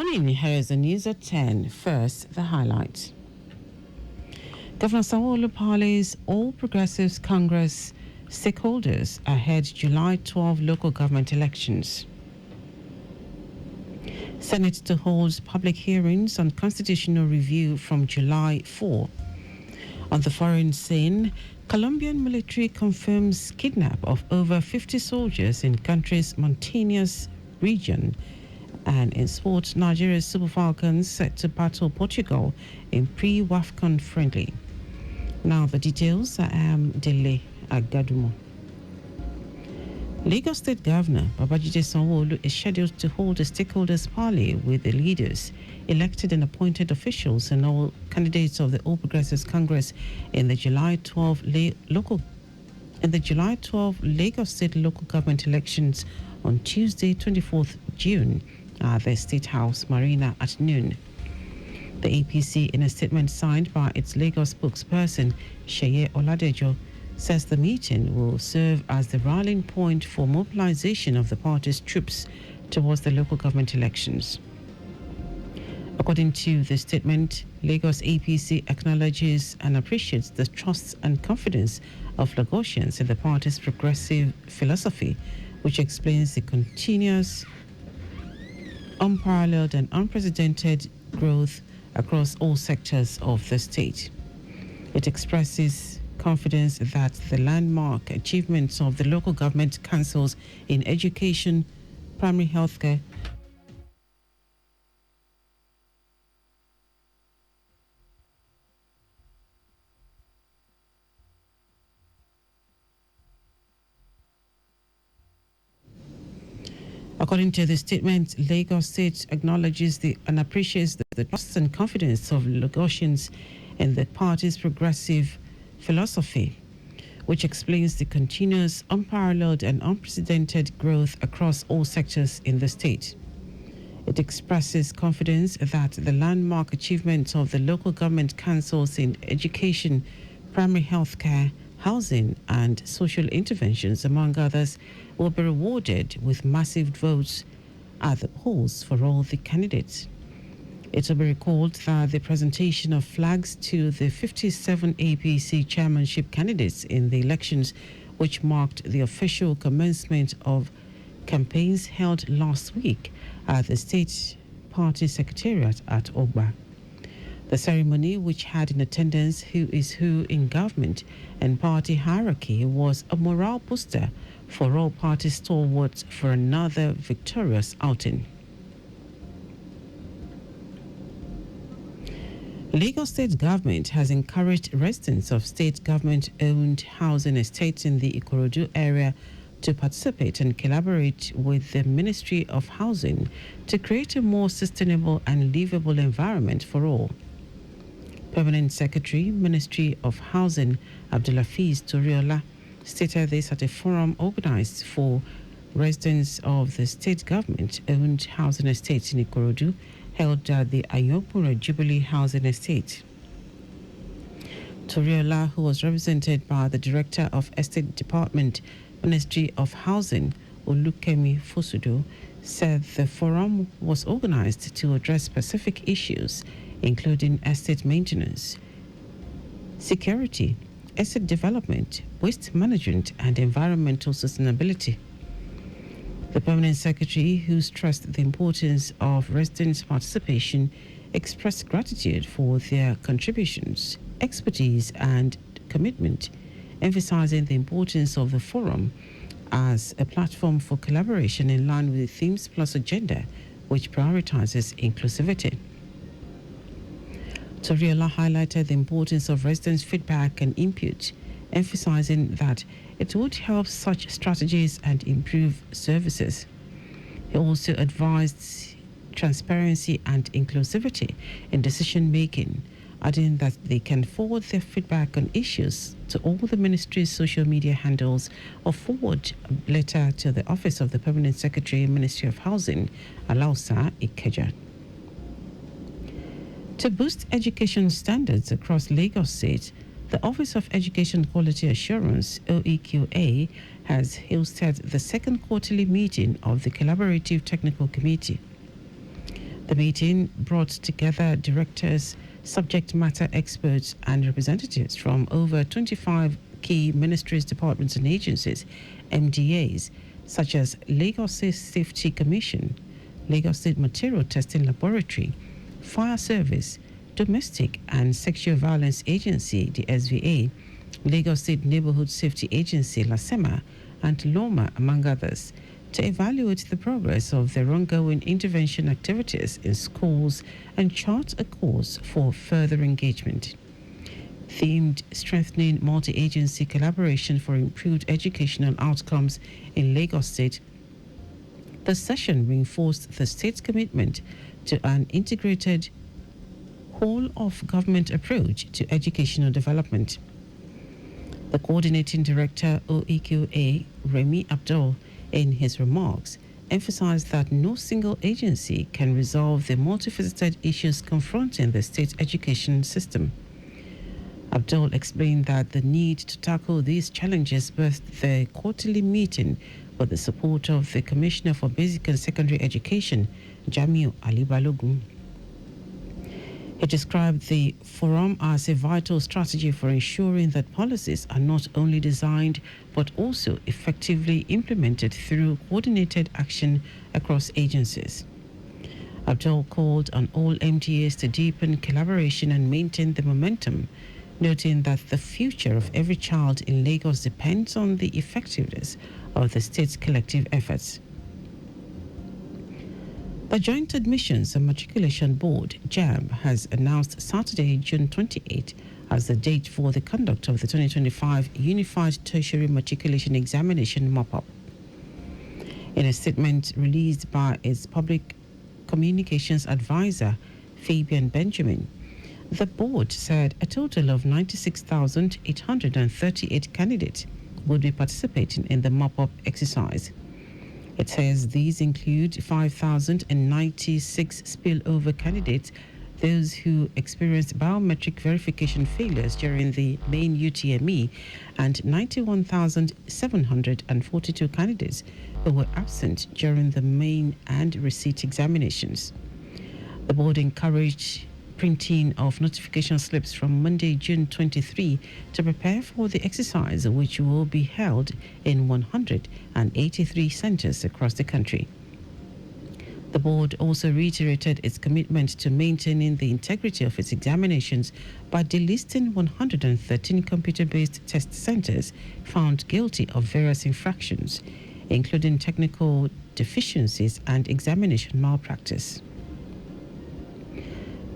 morning. Here is the news at 10. First, the highlights. Governor Sanwo-Olu parleys All Progressives Congress stakeholders ahead July 12 local government elections. Senate to hold public hearings on constitutional review from July 4. On the foreign scene, Colombian military confirms kidnap of over 50 soldiers in country's mountainous region. And in sports, Nigeria's Super Falcons set to battle Portugal in pre-WAFCON friendly. Now the details. I am Dele Agadumo. Lagos State Governor Babajide Sanwo-Olu is scheduled to hold a stakeholders parley with the leaders, elected and appointed officials, and all candidates of the All Progressives Congress in the July 12 Lagos State local government elections on Tuesday, 24th June, at the State House Marina at noon. The APC, in a statement signed by its Lagos spokesperson, Sheye Oladejo, says the meeting will serve as the rallying point for mobilization of the party's troops towards the local government elections. According to the statement, Lagos APC acknowledges and appreciates the trust and confidence of Lagosians in the party's progressive philosophy, which explains the continuous, unparalleled and unprecedented growth across all sectors of the state. It expresses confidence that the landmark achievements of the local government councils in education, primary healthcare, According to the statement, Lagos State acknowledges and appreciates the trust and confidence of Lagosians in the party's progressive philosophy, which explains the continuous, unparalleled and unprecedented growth across all sectors in the state. It expresses confidence that the landmark achievements of the local government councils in education, primary health care, housing and social interventions, among others, will be rewarded with massive votes at the polls for all the candidates. It will be recalled that the presentation of flags to the 57 APC chairmanship candidates in the elections, which marked the official commencement of campaigns held last week at the state party secretariat at Ogba. The ceremony, which had in attendance who is who in government and party hierarchy, was a morale booster for all party stalwarts for another victorious outing. Lagos State government has encouraged residents of state government-owned housing estates in the Ikorodu area to participate and collaborate with the Ministry of Housing to create a more sustainable and livable environment for all. Permanent Secretary, Ministry of Housing, Abdulafiz Toriola, stated this at a forum organized for residents of the state government-owned housing estates in Ikorodu, held at the Ayopura Jubilee Housing Estate. Toriola, who was represented by the Director of Estate Department, Ministry of Housing, Olukemi Fosudo, said the forum was organized to address specific issues including estate maintenance, security, asset development, waste management, and environmental sustainability. The Permanent Secretary, who stressed the importance of residents' participation, expressed gratitude for their contributions, expertise, and commitment, emphasizing the importance of the forum as a platform for collaboration in line with the Themes Plus agenda, which prioritizes inclusivity. Toriola highlighted the importance of residents' feedback and input, emphasizing that it would help such strategies and improve services. He also advised transparency and inclusivity in decision-making, adding that they can forward their feedback on issues to all the ministry's social media handles or forward a letter to the Office of the Permanent Secretary, Ministry of Housing, Alausa Ikeja. To boost education standards across Lagos State, the Office of Education Quality Assurance, OEQA, has hosted the second quarterly meeting of the Collaborative Technical Committee. The meeting brought together directors, subject matter experts, and representatives from over 25 key ministries, departments, and agencies, MDAs, such as Lagos State Safety Commission, Lagos State Material Testing Laboratory, Fire Service, Domestic and Sexual Violence Agency, the SVA, Lagos State Neighborhood Safety Agency, LASEMA, and LOMA, among others, to evaluate the progress of their ongoing intervention activities in schools and chart a course for further engagement. Themed Strengthening Multi-Agency Collaboration for Improved Educational Outcomes in Lagos State, the session reinforced the state's commitment to an integrated whole-of-government approach to educational development. The coordinating director, OEQA, Remy Abdul, in his remarks, emphasized that no single agency can resolve the multifaceted issues confronting the state education system. Abdul explained that the need to tackle these challenges birthed the quarterly meeting with the support of the Commissioner for Basic and Secondary Education, Jamiu Ali Balogun. He described the forum as a vital strategy for ensuring that policies are not only designed but also effectively implemented through coordinated action across agencies. Abdul called on all MDAs to deepen collaboration and maintain the momentum, noting that the future of every child in Lagos depends on the effectiveness of the state's collective efforts. The Joint Admissions and Matriculation Board, JAM, has announced Saturday, June 28, as the date for the conduct of the 2025 Unified Tertiary Matriculation Examination mop-up. In a statement released by its public communications advisor, Fabian Benjamin, the board said a total of 96,838 candidates would be participating in the mop-up exercise. It says these include 5,096 spillover candidates, those who experienced biometric verification failures during the main UTME, and 91,742 candidates who were absent during the main and receipt examinations. The board encouraged printing of notification slips from Monday, June 23 to prepare for the exercise, which will be held in 183 centers across the country. The board also reiterated its commitment to maintaining the integrity of its examinations by delisting 113 computer-based test centers found guilty of various infractions, including technical deficiencies and examination malpractice.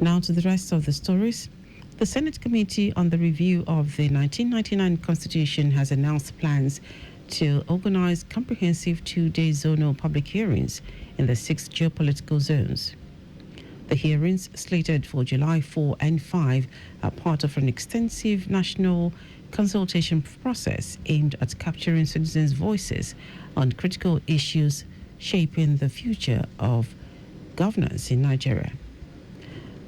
Now to the rest of the stories. The Senate Committee on the Review of the 1999 Constitution has announced plans to organize comprehensive two-day zonal public hearings in the 6 geopolitical zones. The hearings, slated for July 4 and 5, are part of an extensive national consultation process aimed at capturing citizens' voices on critical issues shaping the future of governance in Nigeria.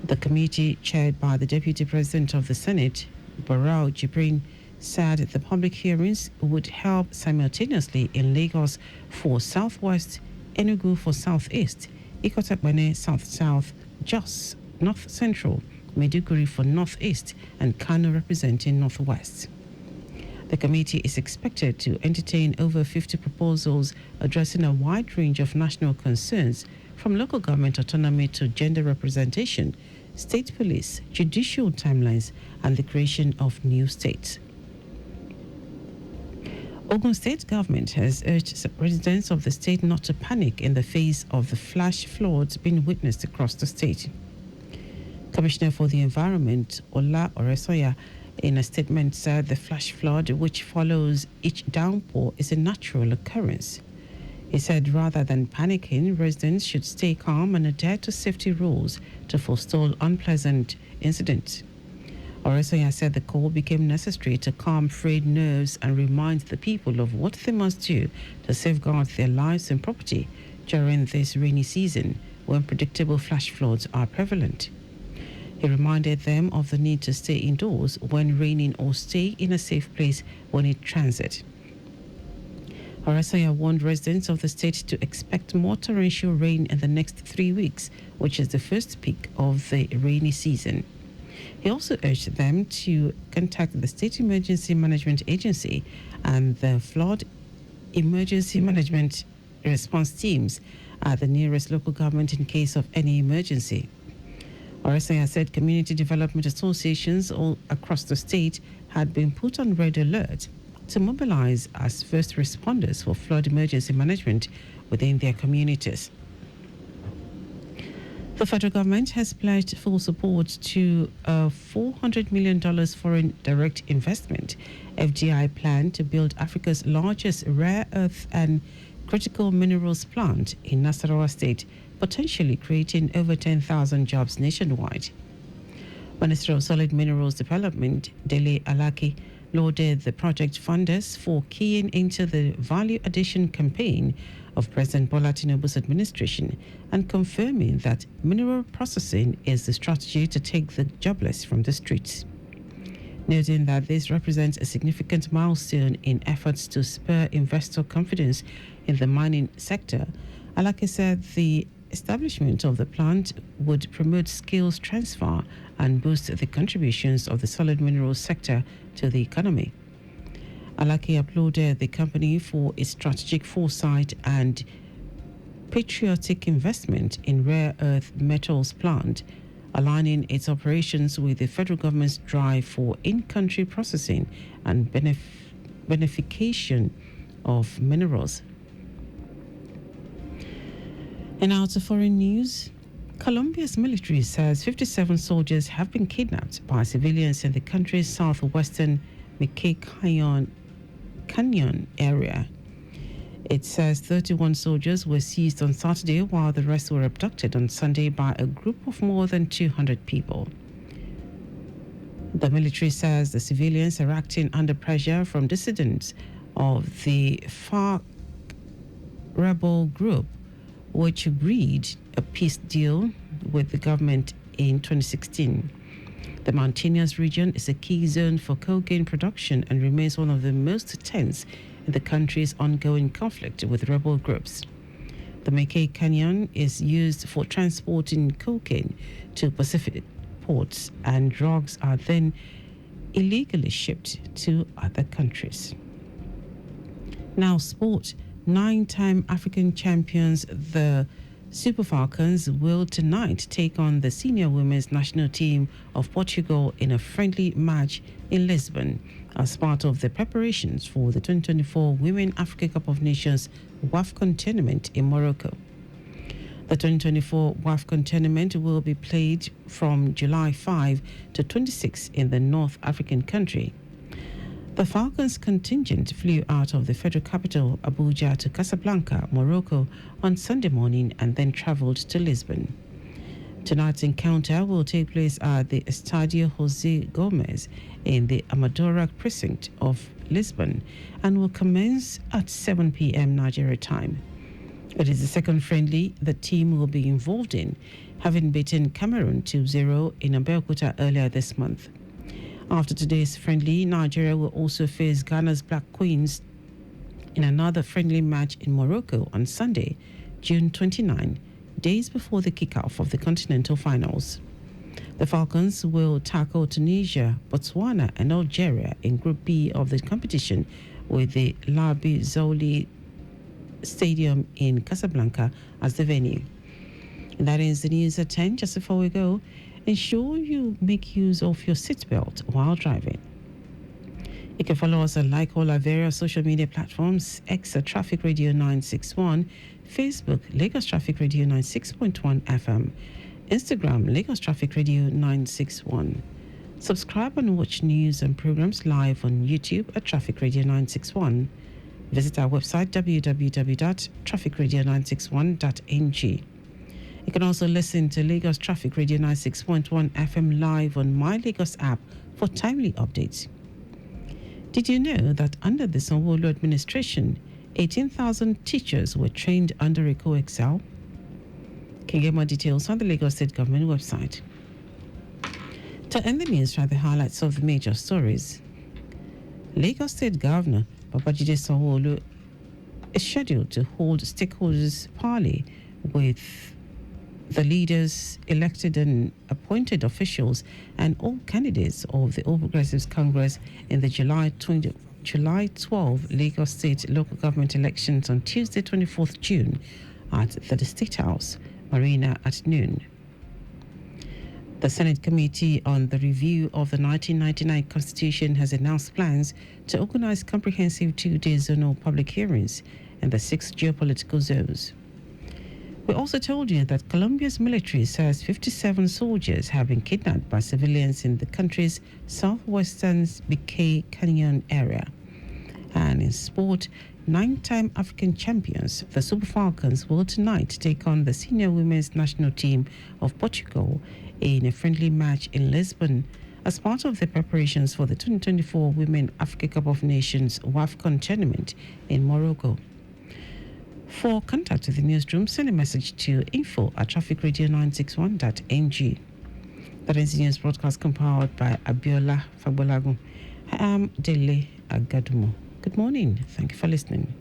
The committee, chaired by the Deputy President of the Senate, Barau Jibrin, said the public hearings would help simultaneously in Lagos for Southwest, Enugu for Southeast, Ikotabane South-South, Jos North Central, Maiduguri for Northeast, and Kano representing Northwest. The committee is expected to entertain over 50 proposals addressing a wide range of national concerns, from local government autonomy to gender representation, state police, judicial timelines, and the creation of new states. Ogun State government has urged residents of the state not to panic in the face of the flash floods being witnessed across the state. Commissioner for the Environment, Ola Oresoya, in a statement said the flash flood, which follows each downpour, is a natural occurrence. He said rather than panicking, residents should stay calm and adhere to safety rules to forestall unpleasant incidents. Oresoya said the call became necessary to calm frayed nerves and remind the people of what they must do to safeguard their lives and property during this rainy season when predictable flash floods are prevalent. He reminded them of the need to stay indoors when raining or stay in a safe place when in transit. Oresanya warned residents of the state to expect more torrential rain in the next 3 weeks, which is the first peak of the rainy season. He also urged them to contact the State Emergency Management Agency and the Flood Emergency Management Response Teams at the nearest local government in case of any emergency. Oresanya said community development associations all across the state had been put on red alert to mobilize as first responders for flood emergency management within their communities. The federal government has pledged full support to a $400 million foreign direct investment FDI plan to build Africa's largest rare earth and critical minerals plant in Nasarawa State, potentially creating over 10,000 jobs nationwide. Minister of Solid Minerals Development, Dele Agadumo, lauded the project funders for keying into the value addition campaign of President Bola Tinubu's administration and confirming that mineral processing is the strategy to take the jobless from the streets. Noting that this represents a significant milestone in efforts to spur investor confidence in the mining sector, Agadumo said the establishment of the plant would promote skills transfer and boost the contributions of the solid minerals sector to the economy. Agadumo applauded the company for its strategic foresight and patriotic investment in rare earth metals plant, aligning its operations with the federal government's drive for in-country processing and beneficiation of minerals. And now to foreign news. Colombia's military says 57 soldiers have been kidnapped by civilians in the country's southwestern Mickey Canyon area. It says 31 soldiers were seized on Saturday while the rest were abducted on Sunday by a group of more than 200 people. The military says the civilians are acting under pressure from dissidents of the FARC rebel group, which agreed a peace deal with the government in 2016. The mountainous region is a key zone for cocaine production and remains one of the most tense in the country's ongoing conflict with rebel groups. The Mickey Canyon is used for transporting cocaine to Pacific ports, and drugs are then illegally shipped to other countries. Now, sport. 9-time African champions, the Super Falcons, will tonight take on the senior women's national team of Portugal in a friendly match in Lisbon as part of the preparations for the 2024 Women Africa Cup of Nations WAFCON tournament in Morocco. The 2024 WAFCON tournament will be played from July 5 to 26 in the North African country. The Falcons contingent flew out of the federal capital, Abuja, to Casablanca, Morocco, on Sunday morning and then traveled to Lisbon. Tonight's encounter will take place at the Estadio José Gomes in the Amadora precinct of Lisbon and will commence at 7 p.m. Nigeria time. It is the second friendly the team will be involved in, having beaten Cameroon 2-0 in Abeokuta earlier this month. After today's friendly, Nigeria will also face Ghana's Black Queens in another friendly match in Morocco on Sunday, June 29, days before the kickoff of the continental finals. The Falcons will tackle Tunisia, Botswana, and Algeria in Group B of the competition with the Labi Zoli Stadium in Casablanca as the venue. And that is the news at 10. Just before we go, ensure you make use of your seatbelt while driving. You can follow us and like all our various social media platforms: X at Traffic Radio 961, Facebook Lagos Traffic Radio 96.1 FM, Instagram Lagos Traffic Radio 961. Subscribe and watch news and programs live on YouTube at Traffic Radio 961. Visit our website www.trafficradio961.ng. You can also listen to Lagos Traffic Radio 96.1 FM live on My Lagos app for timely updates. Did you know that under the Sanwo-Olu administration, 18,000 teachers were trained under EcoExcel? You can get more details on the Lagos State Government website. To end the news, try the highlights of the major stories. Lagos State Governor Babajide Sanwo-Olu is scheduled to hold stakeholders parley with the leaders, elected and appointed officials, and all candidates of the All Progressives Congress in the July 12 Lagos State local government elections on Tuesday, 24th June, at the State House, Marina at noon. The Senate Committee on the Review of the 1999 Constitution has announced plans to organize comprehensive two-day zonal public hearings in the 6 geopolitical zones. We also told you that Colombia's military says 57 soldiers have been kidnapped by civilians in the country's southwestern Bikay Canyon area. And in sport, 9-time African champions, the Super Falcons, will tonight take on the senior women's national team of Portugal in a friendly match in Lisbon as part of the preparations for the 2024 Women Africa Cup of Nations WAFCON tournament in Morocco. For contact with the newsroom, send a message to info@trafficradio961.ng. That is the news broadcast compiled by Abiola Fagbolagun. I am Dele Agadumo. Good morning. Thank you for listening.